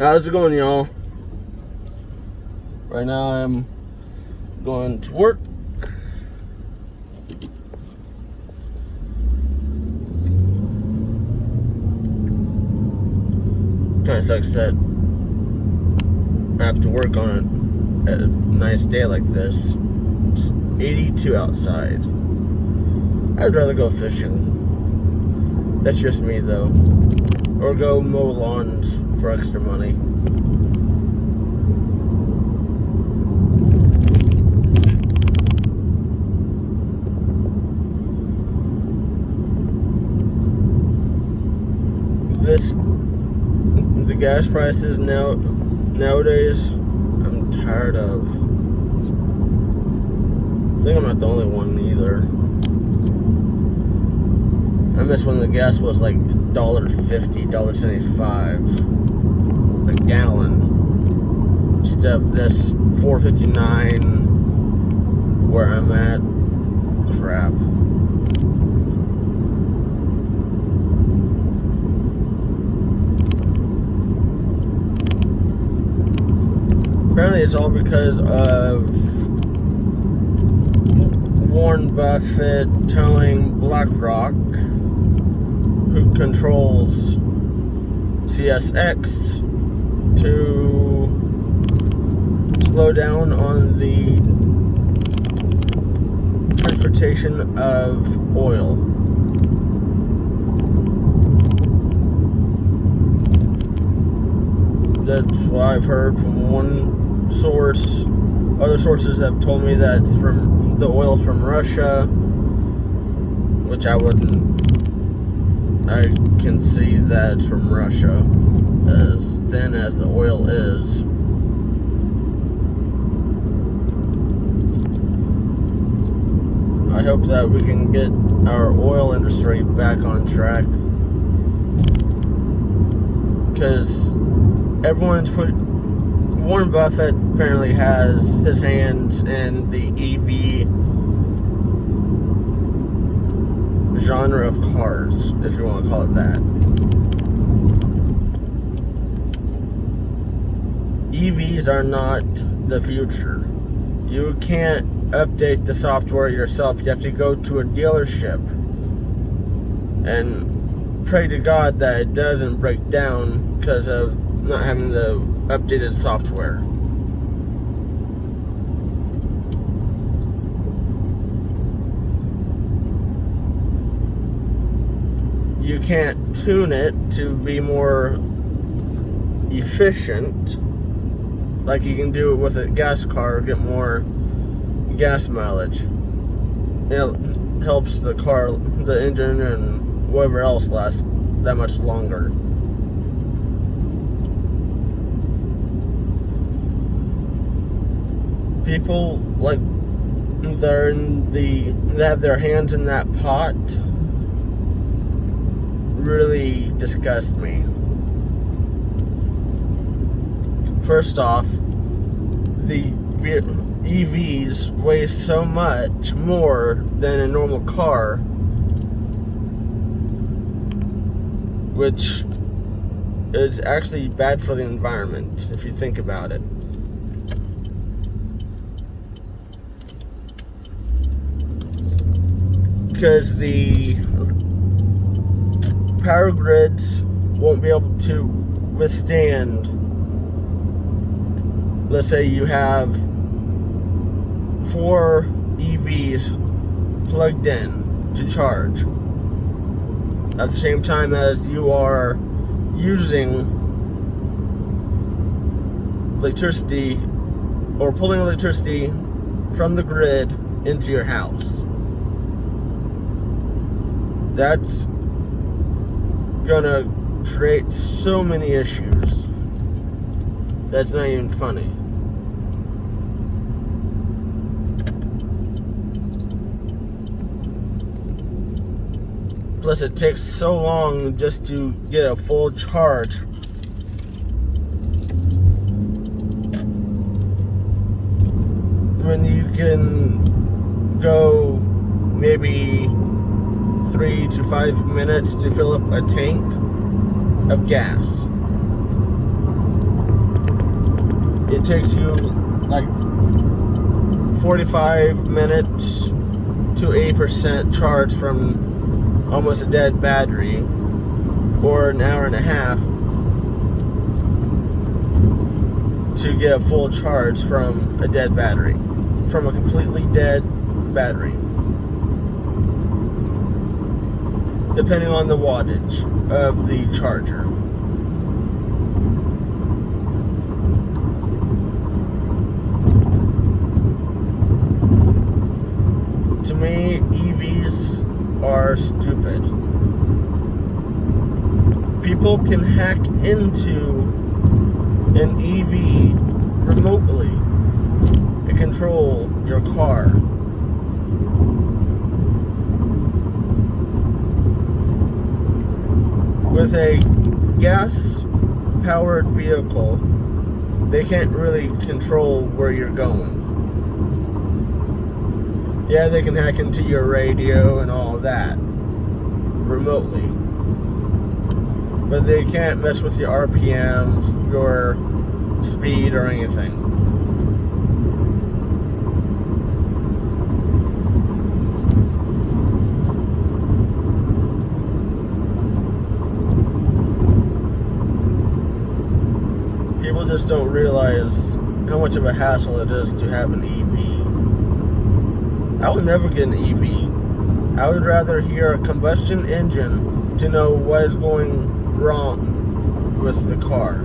How's it going, y'all? Right now I'm going to work. Kinda sucks that I have to work on a nice day like this. It's 82 outside. I'd rather go fishing. That's just me though. Or go mow lawns for extra money. The gas prices nowadays, I'm tired of. I think I'm not the only one either. I miss when the gas was like $1.50, $1.75 a gallon, instead of this $4.59 where I'm at. Crap. Apparently it's all because of Warren Buffett telling BlackRock, who controls CSX, to slow down on the transportation of oil. That's what I've heard from one source. Other sources have told me that it's from the oil from Russia, which I can see that it's from Russia, as thin as the oil is. I hope that we can get our oil industry back on track, because Warren Buffett apparently has his hands in the EV genre of cars, if you want to call it that. EVs are not the future. You can't update the software yourself. You have to go to a dealership and pray to God that it doesn't break down because of not having the updated software. You can't tune it to be more efficient like you can do it with a gas car, get more gas mileage. It helps the car, the engine, and whatever else last that much longer. People like that have their hands in that pot really disgust me. First off, the EVs weigh so much more than a normal car, which is actually bad for the environment if you think about it. Because the power grids won't be able to withstand, let's say you have 4 EVs plugged in to charge at the same time as you are using electricity or pulling electricity from the grid into your house. That's gonna create so many issues. That's not even funny. Plus, it takes so long just to get a full charge. When you can go maybe 3 to 5 minutes to fill up a tank of gas. it takes you like 45 minutes to 80% charge from almost a dead battery, or an hour and a half to get a full charge from a dead battery, from a completely dead battery, depending on the wattage of the charger. To me, EVs are stupid. People can hack into an EV remotely and control your car. With a gas-powered vehicle, they can't really control where you're going. Yeah, they can hack into your radio and all that remotely, but they can't mess with your RPMs, your speed, or anything. People just don't realize how much of a hassle it is to have an EV. I would never get an EV. I would rather hear a combustion engine to know what is going wrong with the car.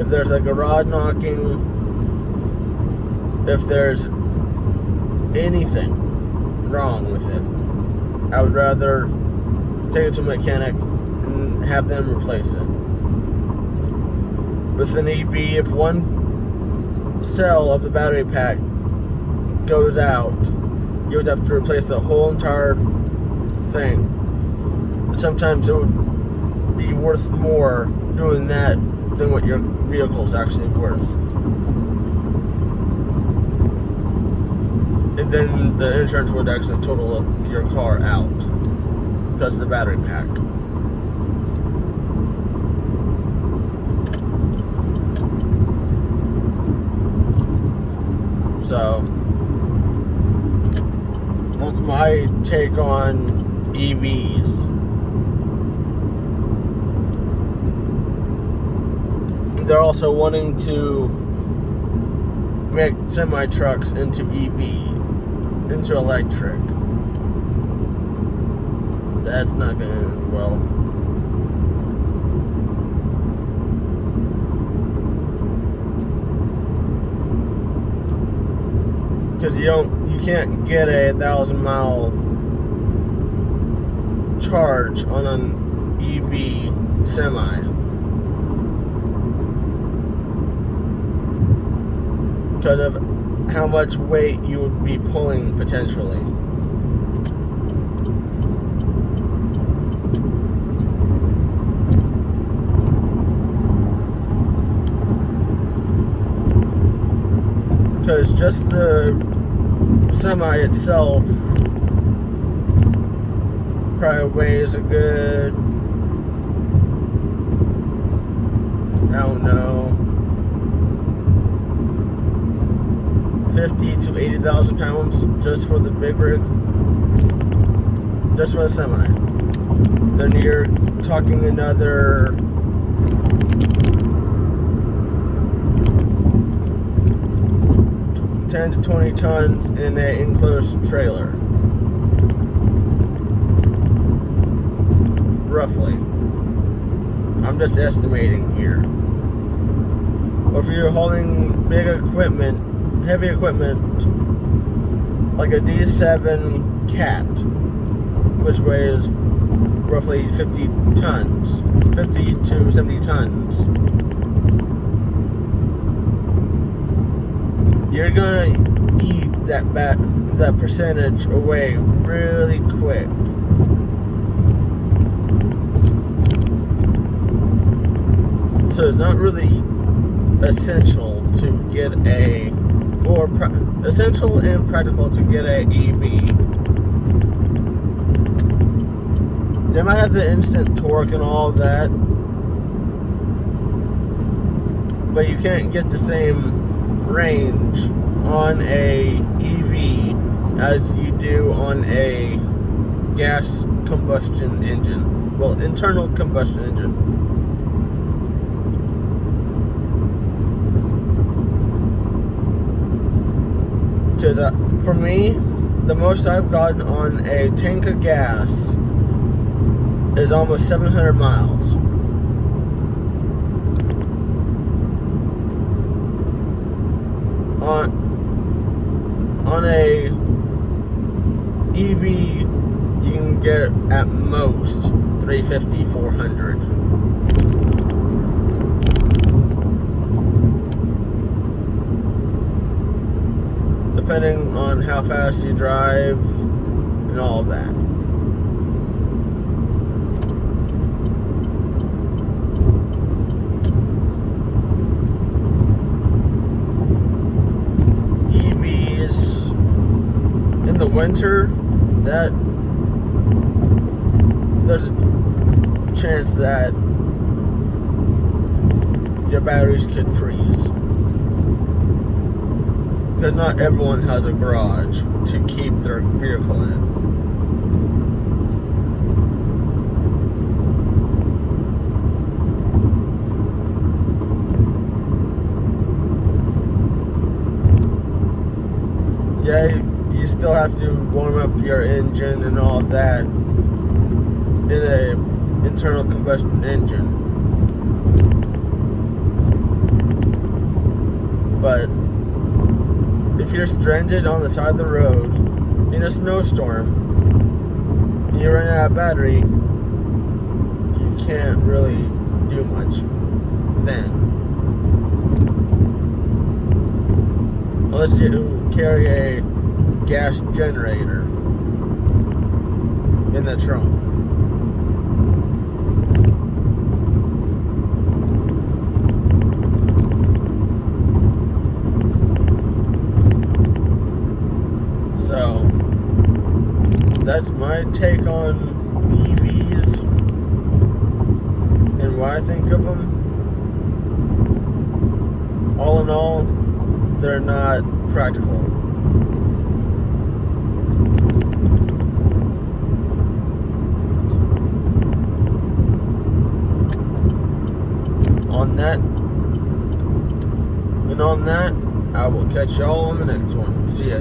If there's like a rod knocking, if there's anything wrong with it, I would rather take it to a mechanic and have them replace it. With an EV, if one cell of the battery pack goes out, you would have to replace the whole entire thing. And sometimes it would be worth more doing that than what your vehicle's actually worth. And then the insurance would actually total your car out because of the battery pack. So that's my take on EVs. They're also wanting to make semi-trucks into EV, into electric. That's not going to end well. Because you can't get a 1,000-mile charge on an EV semi. Because of how much weight you would be pulling potentially. Because just the semi itself probably weighs a good, I don't know, 50 to 80,000 pounds just for the big rig, just for the semi. Then you're talking another 10 to 20 tons in an enclosed trailer, roughly. I'm just estimating here. Or if you're hauling big equipment, heavy equipment, like a D7 Cat, which weighs roughly 50 tons, 50 to 70 tons, you're gonna eat that percentage away really quick. So it's not really essential to get essential and practical to get a EV. They might have the instant torque and all of that, but you can't get the same range on a EV as you do on a gas combustion engine. Well, internal combustion engine. Because for me, the most I've gotten on a tank of gas is almost 700 miles. On a EV, you can get at most 350, 400. Depending on how fast you drive and all of that. EVs in the winter, that there's a chance that your batteries could freeze. Because not everyone has a garage to keep their vehicle in. Yeah, you still have to warm up your engine and all of that in a internal combustion engine. But if you're stranded on the side of the road in a snowstorm and you run out of battery, you can't really do much then. Unless you carry a gas generator in the trunk. So, that's my take on EVs and what I think of them. All in all, they're not practical. On that, I will catch y'all on the next one. See ya.